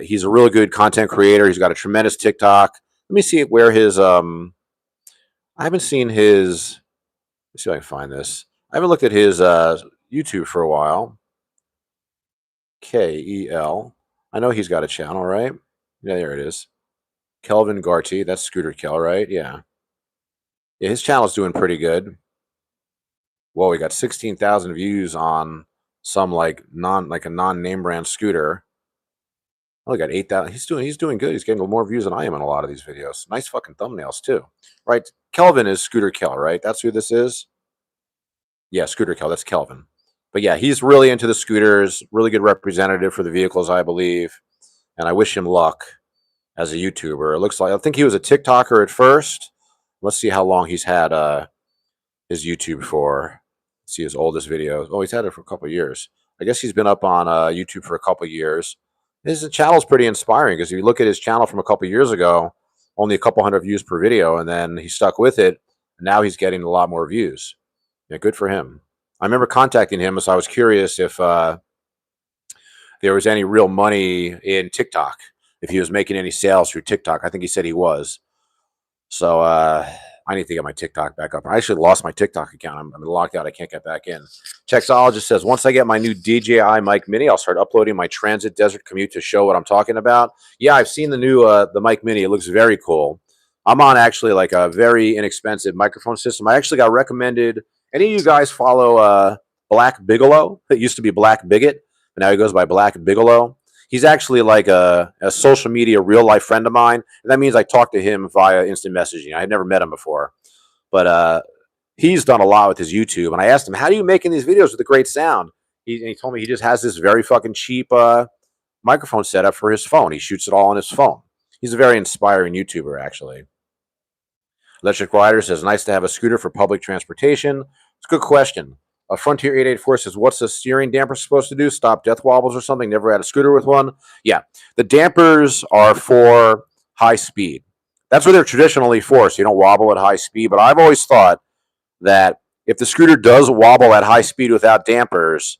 Speaker 1: He's a really good content creator. He's got a tremendous TikTok. Let me see where his I haven't seen his. Let's see if I can find this. I haven't looked at his YouTube for a while. Kel. I know he's got a channel, right? Yeah, there it is. Kelvin Garty. That's Scooter Kell, right? Yeah. Yeah, his channel's doing pretty good. Whoa, we got 16,000 views on some like a non-name brand scooter. Oh, we got 8,000. He's doing good. He's getting more views than I am in a lot of these videos. Nice fucking thumbnails too. Right? Kelvin is Scooter Kell, right? That's who this is. Yeah, Scooter Kell. That's Kelvin. But yeah, he's really into the scooters. Really good representative for the vehicles, I believe. And I wish him luck as a YouTuber. It looks like I think he was a TikToker at first. Let's see how long he's had his YouTube for. Let's see his oldest videos. Oh, he's had it for a couple of years. I guess he's been up on YouTube for a couple of years. His channel's pretty inspiring because if you look at his channel from a couple of years ago, only a couple hundred views per video, and then he stuck with it. And now he's getting a lot more views. Yeah, good for him. I remember contacting him, so I was curious if there was any real money in TikTok, if he was making any sales through TikTok. I think he said he was. So I need to get my TikTok back up. I actually lost my TikTok account. I'm locked out. I can't get back in. Texologist says, once I get my new DJI Mic Mini, I'll start uploading my transit desert commute to show what I'm talking about. Yeah, I've seen the new the Mic Mini. It looks very cool. I'm on actually like a very inexpensive microphone system. I actually got recommended. Any of you guys follow Black Bigelow? It used to be Black Bigot, but now he goes by Black Bigelow. He's actually like a social media real life friend of mine. And that means I talk to him via instant messaging. I've never met him before, but he's done a lot with his YouTube. And I asked him, how do you making these videos with a great sound? He told me he just has this very fucking cheap microphone setup for his phone. He shoots it all on his phone. He's a very inspiring YouTuber, actually. Electric Rider says, nice to have a scooter for public transportation. It's a good question. Frontier 884 says, what's the steering damper supposed to do? Stop death wobbles or something? Never had a scooter with one. Yeah, the dampers are for high speed. That's what they're traditionally for, so you don't wobble at high speed. But I've always thought that if the scooter does wobble at high speed without dampers,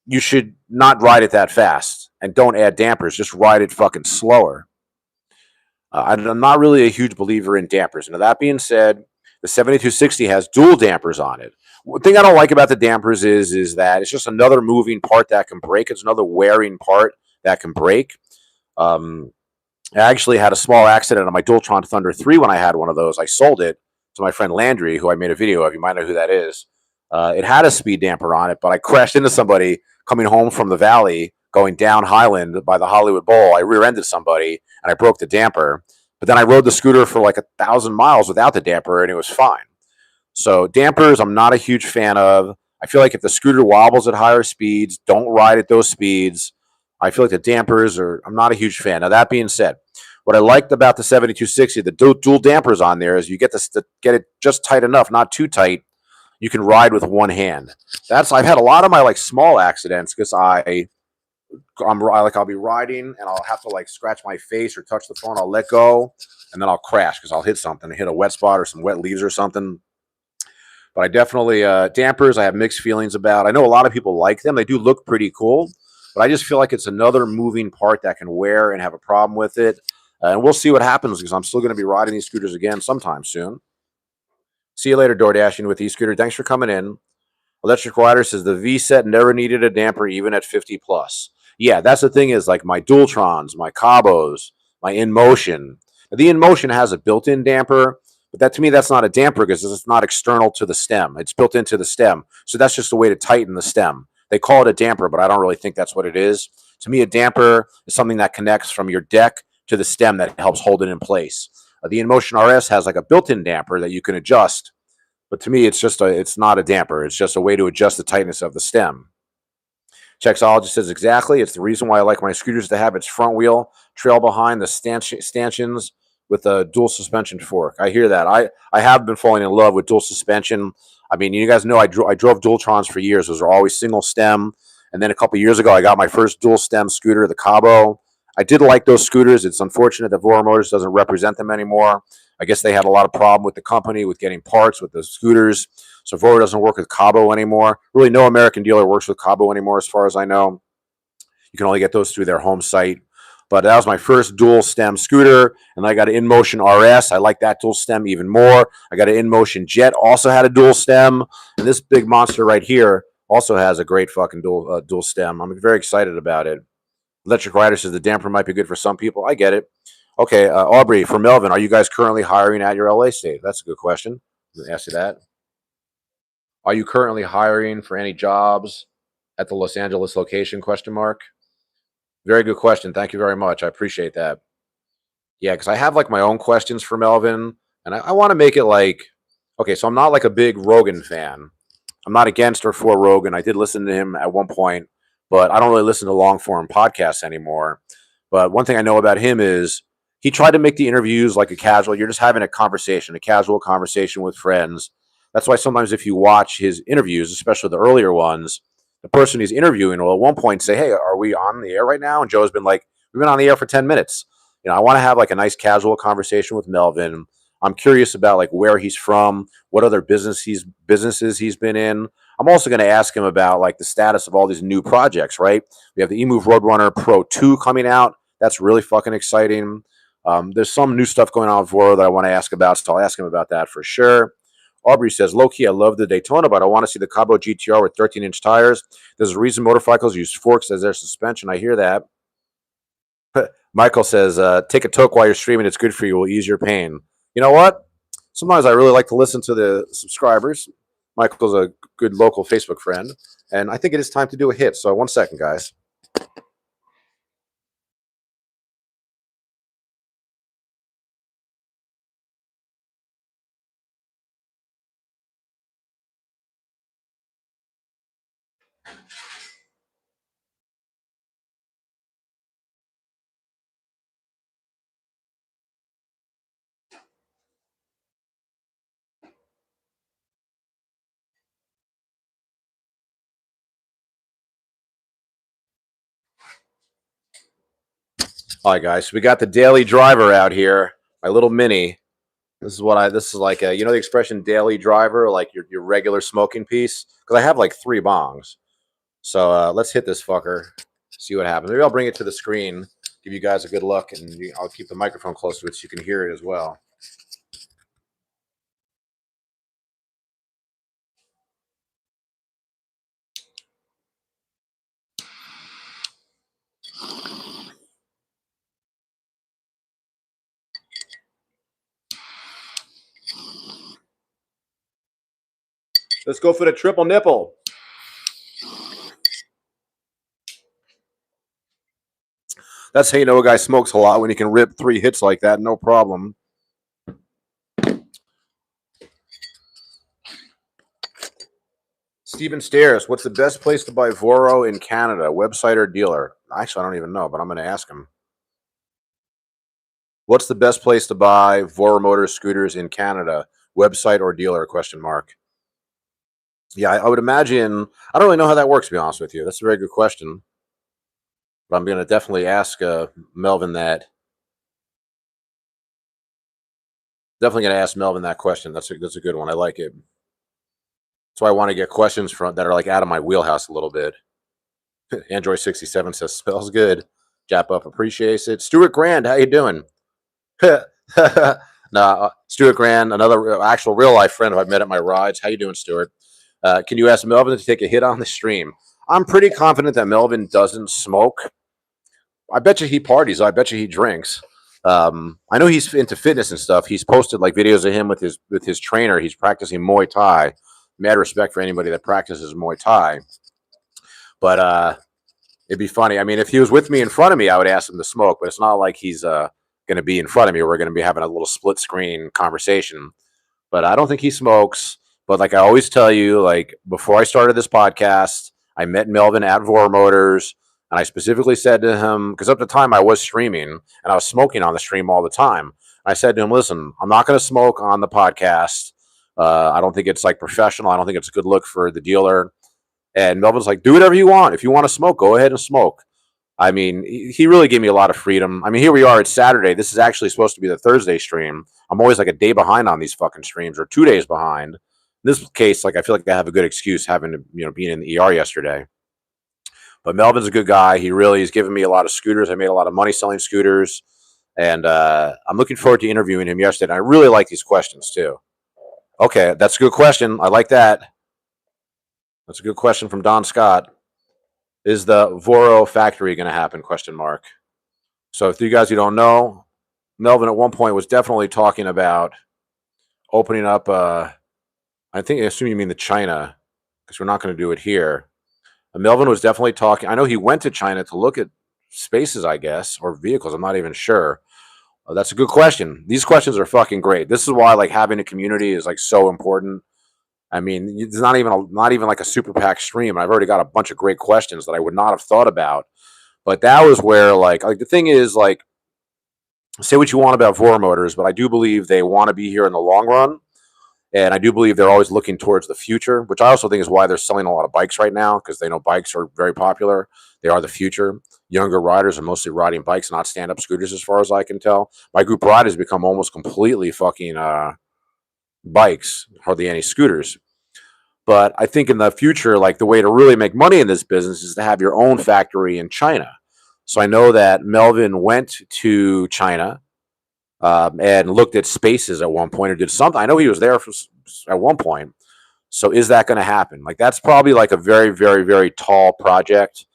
Speaker 1: you should not ride it that fast. And don't add dampers. Just ride it fucking slower. I'm not really a huge believer in dampers. Now, that being said, the 7260 has dual dampers on it. One thing I don't like about the dampers is that it's just another moving part that can break. It's another wearing part that can break. I actually had a small accident on my Dualtron Thunder 3 when I had one of those. I sold it to my friend Landry, who I made a video of. You might know who that is. It had a speed damper on it, but I crashed into somebody coming home from the valley, going down Highland by the Hollywood Bowl. I rear-ended somebody, and I broke the damper. But then I rode the scooter for like 1,000 miles without the damper, and it was fine. So dampers, I'm not a huge fan of. I feel like if the scooter wobbles at higher speeds, don't ride at those speeds. I feel like the dampers are, I'm not a huge fan. Now, that being said, what I liked about the 7260, the dual dampers on there, is you get this to get it just tight enough, not too tight. You can ride with one hand. I've had a lot of my like small accidents because I'll be riding and I'll have to like scratch my face or touch the phone. I'll let go and then I'll crash because I'll hit something, hit a wet spot or some wet leaves or something. But I definitely dampers. I have mixed feelings about. I know a lot of people like them. They do look pretty cool, but I just feel like it's another moving part that can wear and have a problem with it. And we'll see what happens because I'm still going to be riding these scooters again sometime soon. See you later, DoorDashing with e-scooter. Thanks for coming in. Electric Rider says the V set never needed a damper even at 50 plus. Yeah, that's the thing is like my Dualtrons, my Cabos, my InMotion. The InMotion has a built-in damper, but that to me that's not a damper because it's not external to the stem. It's built into the stem. So that's just a way to tighten the stem. They call it a damper, but I don't really think that's what it is. To me, a damper is something that connects from your deck to the stem that helps hold it in place. The InMotion RS has like a built-in damper that you can adjust, but to me, it's not a damper. It's just a way to adjust the tightness of the stem. Chexologist says exactly. It's the reason why I like my scooters to have its front wheel trail behind the stanchions with a dual suspension fork. I hear that. I have been falling in love with dual suspension. I mean, you guys know I drove Dualtrons for years. Those are always single stem. And then a couple years ago, I got my first dual stem scooter, the Cabo. I did like those scooters. It's unfortunate that Voro Motors doesn't represent them anymore. I guess they had a lot of problem with the company with getting parts with the scooters. So Voro doesn't work with Cabo anymore. Really, no American dealer works with Cabo anymore, as far as I know. You can only get those through their home site. But that was my first dual stem scooter, and I got an InMotion RS. I like that dual stem even more. I got an InMotion Jet, also had a dual stem, and this big monster right here also has a great fucking dual stem. I'm very excited about it. Electric Rider says the damper might be good for some people. I get it. Okay, Aubrey, for Melvin, are you guys currently hiring at your LA state? That's a good question. Let me ask you that. Are you currently hiring for any jobs at the Los Angeles location? Question mark. Very good question. Thank you very much. I appreciate that. Yeah, because I have like my own questions for Melvin, and I want to make it like, okay, so I'm not like a big Rogan fan. I'm not against or for Rogan. I did listen to him at one point, but I don't really listen to long form podcasts anymore. But one thing I know about him is he tried to make the interviews like a casual, you're just having a conversation, a casual conversation with friends. That's why sometimes if you watch his interviews, especially the earlier ones, the person he's interviewing will at one point say, "Hey, are we on the air right now?" And Joe's been like, "We've been on the air for 10 minutes." I want to have like a nice casual conversation with Melvin. I'm curious about like where he's from, what other businesses he's been in. I'm also going to ask him about like the status of all these new projects, right? We have the eMove Roadrunner Pro 2 coming out. That's really fucking exciting. There's some new stuff going on with Voro that I want to ask about, so I'll ask him about that for sure. Aubrey says, low key, I love the Daytona, but I want to see the Cabo GTR with 13-inch tires. There's a reason motorcycles use forks as their suspension. I hear that. Michael says, take a toke while you're streaming. It's good for you. It will ease your pain. You know what? Sometimes I really like to listen to the subscribers. Michael's a good local Facebook friend, and I think it is time to do a hit. So 1 second, guys. All right, guys. So we got the daily driver out here, my little mini. This is like the expression daily driver, like your regular smoking piece? Because I have like 3 bongs. So let's hit this fucker, see what happens. Maybe I'll bring it to the screen, give you guys a good look, and I'll keep the microphone close to it so you can hear it as well. Let's go for the triple nipple. That's how you know a guy smokes a lot, when he can rip 3 hits like that, no problem. Steven Stairs, what's the best place to buy Voro in Canada, website or dealer? Actually, I don't even know, but I'm going to ask him. What's the best place to buy Voro Motor scooters in Canada? Website or dealer? Question mark. Yeah, I would imagine. I don't really know how that works. To be honest with you, that's a very good question. But I'm going to definitely ask Melvin that. Definitely going to ask Melvin that question. That's a good one. I like it. So I want to get questions from that are like out of my wheelhouse a little bit. Android 67 says smells good. Jap up appreciates it. Stuart Grand, how you doing? Nah, Stuart Grand, another actual real life friend who I've met at my rides. How you doing, Stuart? Can you ask Melvin to take a hit on the stream? I'm pretty confident that Melvin doesn't smoke. I bet you he parties. I bet you he drinks. I know he's into fitness and stuff. He's posted like videos of him with his trainer. He's practicing Muay Thai. Mad respect for anybody that practices Muay Thai. But it'd be funny. I mean, if he was with me in front of me, I would ask him to smoke. But it's not like he's going to be in front of me. We're going to be having a little split screen conversation. But I don't think he smokes. But like I always tell you, like before I started this podcast, I met Melvin at Voro Motors, and I specifically said to him because up to the time I was streaming and I was smoking on the stream all the time. I said to him, "Listen, I'm not going to smoke on the podcast. I don't think it's like professional. I don't think it's a good look for the dealer." And Melvin's like, "Do whatever you want. If you want to smoke, go ahead and smoke." I mean, he really gave me a lot of freedom. I mean, here we are. It's Saturday. This is actually supposed to be the Thursday stream. I'm always like a day behind on these fucking streams, or 2 days behind. In this case, like I feel like I have a good excuse having to, being in the ER yesterday. But Melvin's a good guy. He really has given me a lot of scooters. I made a lot of money selling scooters, and I'm looking forward to interviewing him yesterday. And I really like these questions too. Okay, that's a good question. I like that. That's a good question from Don Scott. Is the Voro factory going to happen? Question mark. So, if you guys who don't know, Melvin at one point was definitely talking about opening up. I assume you mean the China, because we're not going to do it here. Melvin was definitely talking. I know he went to China to look at spaces, I guess, or vehicles. I'm not even sure. That's a good question. These questions are fucking great. This is why like having a community is like so important. I mean, it's not even like a super pack stream. I've already got a bunch of great questions that I would not have thought about. But that was where like the thing is like say what you want about Voro Motors, but I do believe they want to be here in the long run. And I do believe they're always looking towards the future, which I also think is why they're selling a lot of bikes right now because they know bikes are very popular. They are the future. Younger riders are mostly riding bikes, not stand up scooters, as far as I can tell. My group ride has become almost completely fucking bikes, hardly any scooters. But I think in the future, like the way to really make money in this business is to have your own factory in China. So I know that Melvin went to China and looked at spaces at one point or did something. I know he was there at one point. So is that going to happen? Like that's probably like a very, very, very tall project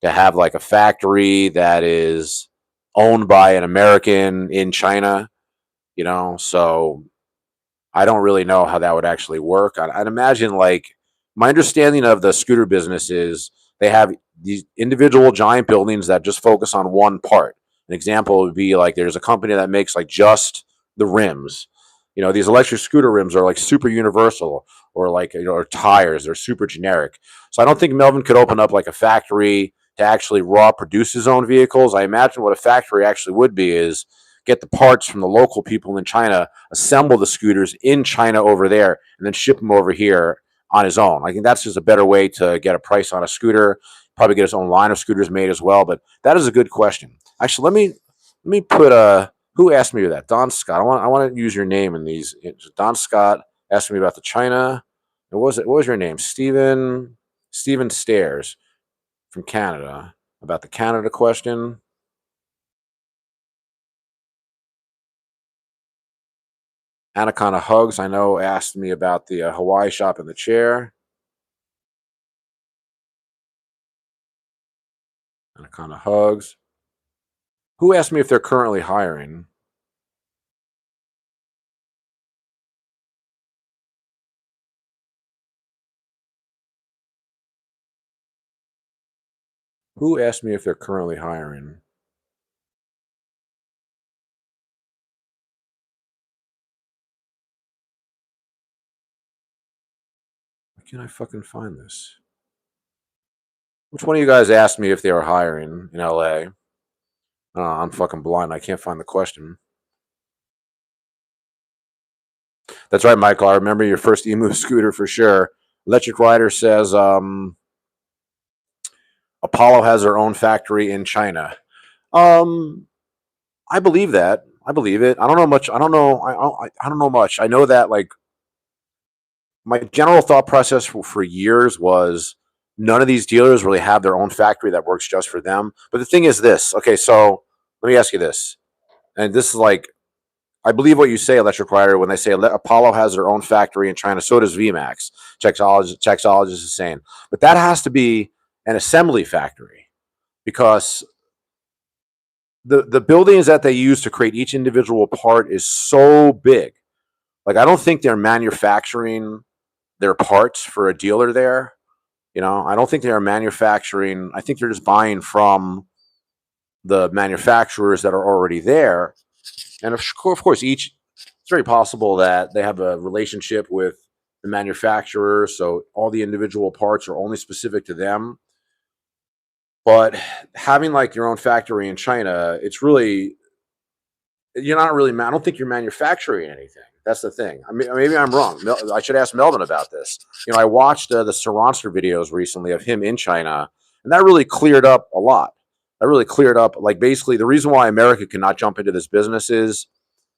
Speaker 1: to have like a factory that is owned by an American in China, So I don't really know how that would actually work. I'd imagine like my understanding of the scooter business is they have these individual giant buildings that just focus on one part. An example would be like there's a company that makes like just the rims. These electric scooter rims are like super universal or like, or tires, they're super generic. So I don't think Melvin could open up like a factory to actually raw produce his own vehicles. I imagine what a factory actually would be is get the parts from the local people in China, assemble the scooters in China over there, and then ship them over here on his own. I think that's just a better way to get a price on a scooter. Probably get his own line of scooters made as well. But that is a good question. Actually, let me put who asked me that? Don Scott. I want to use your name in these. Don Scott asked me about the China. What was your name? Steven Stairs from Canada about the Canada question. Anaconda Hugs, I know, asked me about the Hawaii shop in the chair. Anaconda Hugs. Who asked me if they're currently hiring? Who asked me if they're currently hiring? Why can't I fucking find this? Which one of you guys asked me if they were hiring in LA? I'm fucking blind. I can't find the question. That's right, Michael. I remember your first emu scooter for sure. Electric Rider says Apollo has their own factory in China. Um, I believe that. I believe it. I don't know much. I don't know. I don't know much. I know that like my general thought process for years was none of these dealers really have their own factory that works just for them. But the thing is this. Okay, so let me ask you this, and this is like I believe what you say, Electric Rider, when they say Apollo has their own factory in China. So does VMAX. Chexologist is saying, but that has to be an assembly factory because the buildings that they use to create each individual part is so big. Like I don't think they're manufacturing their parts for a dealer there. You know, I don't think they are manufacturing. I think they're just buying from the manufacturers that are already there. And of course, each it's very possible that they have a relationship with the manufacturer, so all the individual parts are only specific to them. But having like your own factory in China, it's really you're not really. I don't think you're manufacturing anything. That's the thing. I mean, maybe I'm wrong. I should ask Melvin about this. You know, I watched the Saronster videos recently of him in China, and that really cleared up a lot. That really cleared up, like basically the reason why America cannot jump into this business is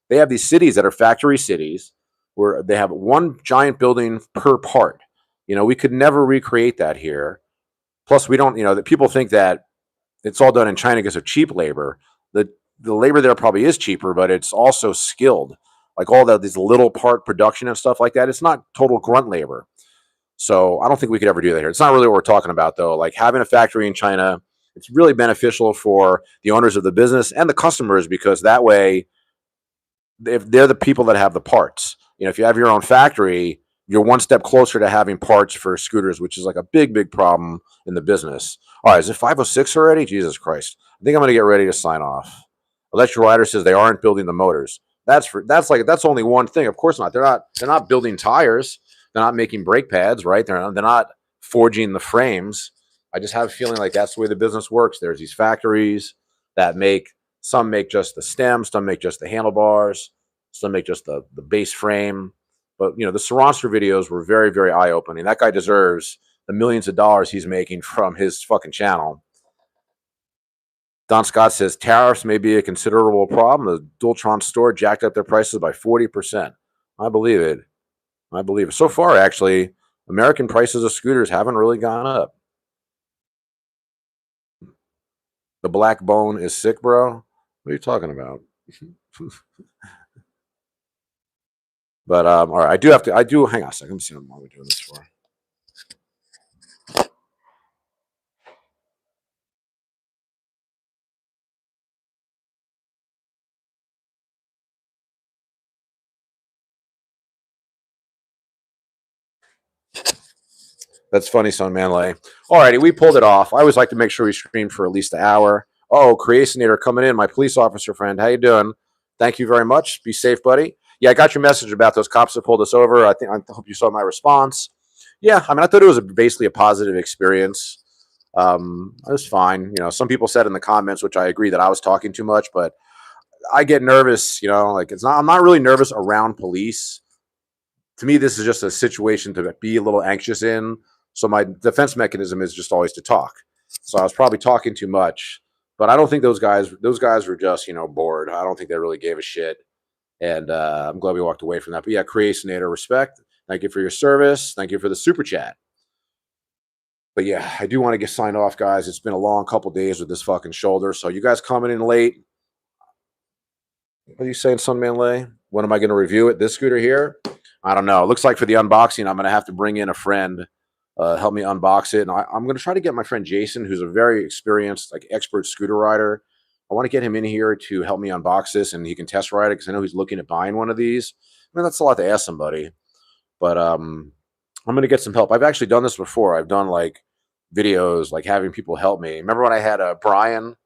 Speaker 1: they have these cities that are factory cities where they have one giant building per part. You know, we could never recreate that here. Plus, we don't. You know, that people think that it's all done in China because of cheap labor. The the labor there probably is cheaper, but it's also skilled. Like all these little part production and stuff like that. It's not total grunt labor. So I don't think we could ever do that here. It's not really what we're talking about though. Like having a factory in China, it's really beneficial for the owners of the business and the customers because that way if they're the people that have the parts. You know, if you have your own factory, you're one step closer to having parts for scooters, which is like a big problem in the business. All right, is it 5:06 already? Jesus Christ. I think I'm going to get ready to sign off. Electric Rider says they aren't building the motors. That's only one thing. Of course not. They're not building tires. They're not making brake pads, right? They're not forging the frames. I just have a feeling like that's the way the business works. There's these factories that make some make just the stems, some make just the handlebars, some make just the base frame. But you know, the Saronster videos were very eye opening. That guy deserves the millions of dollars he's making from his fucking channel. Don Scott says tariffs may be a considerable problem. The Dualtron store jacked up their prices by 40%. I believe it. I believe it. So far, actually, American prices of scooters haven't really gone up. The black bone is sick, bro. What are you talking about? But all right, I do. Hang on a second. Let me see what we're doing this for. That's funny, son, Manlay. Alrighty, we pulled it off. I always like to make sure we stream for at least an hour. Oh, Creationator coming in, my police officer friend. How you doing? Thank you very much. Be safe, buddy. Yeah, I got your message about those cops that pulled us over. I hope you saw my response. Yeah, I mean, I thought it was basically a positive experience. It was fine. You know, some people said in the comments, which I agree that I was talking too much, but I get nervous. You know, like it's not. I'm not really nervous around police. To me, this is just a situation to be a little anxious in. So my defense mechanism is just always to talk. So I was probably talking too much, but I don't think those guys were just bored. I don't think they really gave a shit, and I'm glad we walked away from that. But yeah, Creationator, respect. Thank you for your service. Thank you for the super chat. But yeah, I do want to get signed off, guys. It's been a long couple days with this fucking shoulder. So you guys coming in late. What are you saying, Sunman Lay? When am I going to review it? This scooter here? I don't know. It looks like for the unboxing, I'm going to have to bring in a friend, help me unbox it. And I'm going to try to get my friend Jason, who's a very experienced, like expert scooter rider. I want to get him in here to help me unbox this, and he can test ride it because I know he's looking at buying one of these. I mean, that's a lot to ask somebody, but I'm going to get some help. I've actually done this before. I've done like videos, like having people help me. Remember when I had Brian?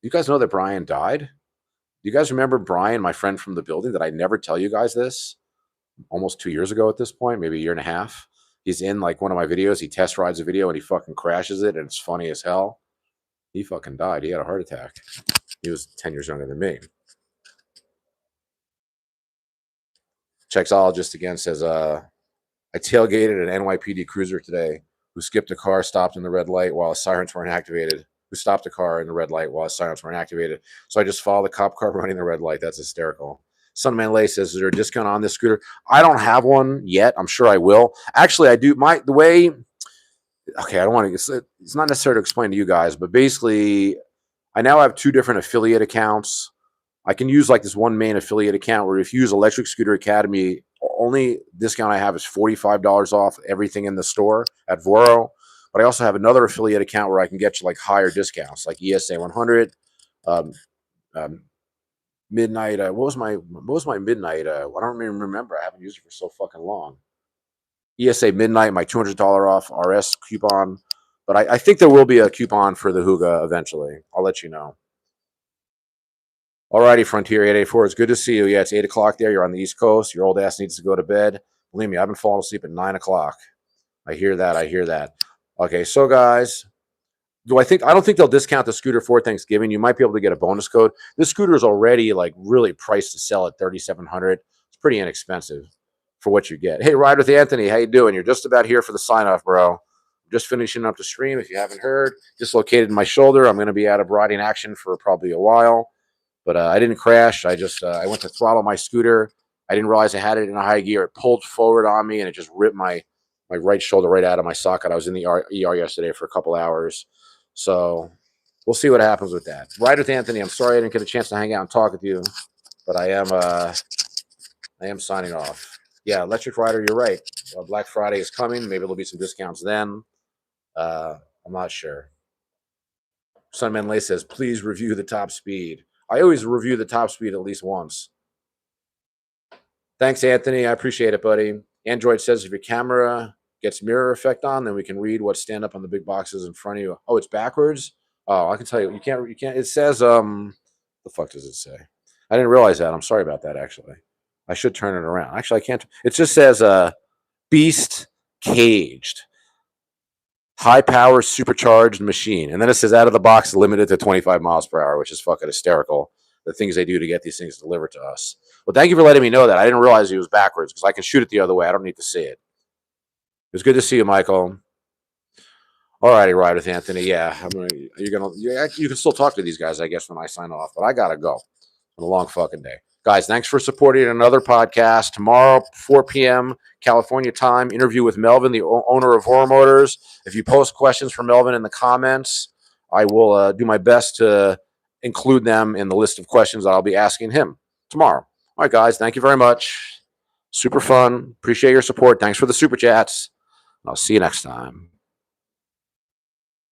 Speaker 1: You guys know that Brian died? Do you guys remember Brian, my friend from the building? Did I never tell you guys this? Almost 2 years ago at this point, maybe a year and a half. He's in like one of my videos. He test rides a video and he fucking crashes it, and it's funny as hell. He fucking died. He had a heart attack. He was 10 years younger than me. Chexologist again says, I tailgated an NYPD cruiser today who skipped a car, stopped in the red light while his sirens weren't activated. Who stopped a car in the red light while his sirens weren't activated. So I just followed the cop car running the red light. That's hysterical. Sunman Lay says, is there a discount on this scooter? I don't have one yet. I'm sure I will. Actually, I do. The way, okay, I don't want to, it's not necessary to explain to you guys, but basically, I now have 2 different affiliate accounts. I can use like this one main affiliate account where if you use Electric Scooter Academy, only discount I have is $45 off everything in the store at Voro. But I also have another affiliate account where I can get you like higher discounts, like ESA 100, um, midnight. What was my midnight? I don't even remember. I haven't used it for so fucking long. ESA midnight, my $200 off RS coupon. But I think there will be a coupon for the Huga eventually. I'll let you know. Alrighty, Frontier 884. It's good to see you. Yeah, it's 8 o'clock there. You're on the East Coast. Your old ass needs to go to bed. Believe me, I've been falling asleep at 9 o'clock. I hear that. I hear that. Okay, so guys, I don't think they'll discount the scooter for Thanksgiving. You might be able to get a bonus code. This scooter is already like really priced to sell at $3,700. It's pretty inexpensive for what you get. Hey, Ride with Anthony, how you doing? You're just about here for the sign off, bro. I'm just finishing up the stream. If you haven't heard, dislocated my shoulder. I'm going to be out of riding action for probably a while, but I didn't crash. I just I went to throttle my scooter. I didn't realize I had it in a high gear. It pulled forward on me, and it just ripped my right shoulder right out of my socket. I was in the ER yesterday for a couple hours. So we'll see what happens with that. Ride with Anthony. I'm sorry I didn't get a chance to hang out and talk with you, but I am signing off. Yeah, Electric Rider, you're right. Black Friday is coming. Maybe there'll be some discounts then. I'm not sure. Sunman Lay says, please review the top speed. I always review the top speed at least once. Thanks, Anthony. I appreciate it, buddy. Android says if your camera gets mirror effect on, then we can read what's stand up on the big boxes in front of you. Oh, it's backwards? Oh, I can tell you. You can't. It says, the fuck does it say? I didn't realize that. I'm sorry about that, actually. I should turn it around. Actually, I can't. It just says, beast caged. High power supercharged machine. And then it says out of the box limited to 25 miles per hour, which is fucking hysterical. The things they do to get these things delivered to us. Well, thank you for letting me know that. I didn't realize it was backwards because I can shoot it the other way. I don't need to see it. It was good to see you, Michael. All righty, Ride with Anthony. Yeah, you can still talk to these guys, I guess, when I sign off. But I gotta go. It's been a long fucking day, guys. Thanks for supporting another podcast. Tomorrow, 4 p.m. California time, interview with Melvin, the owner of Voro Motors. If you post questions for Melvin in the comments, I will do my best to include them in the list of questions that I'll be asking him tomorrow. All right, guys. Thank you very much. Super fun. Appreciate your support. Thanks for the super chats. I'll see you next time.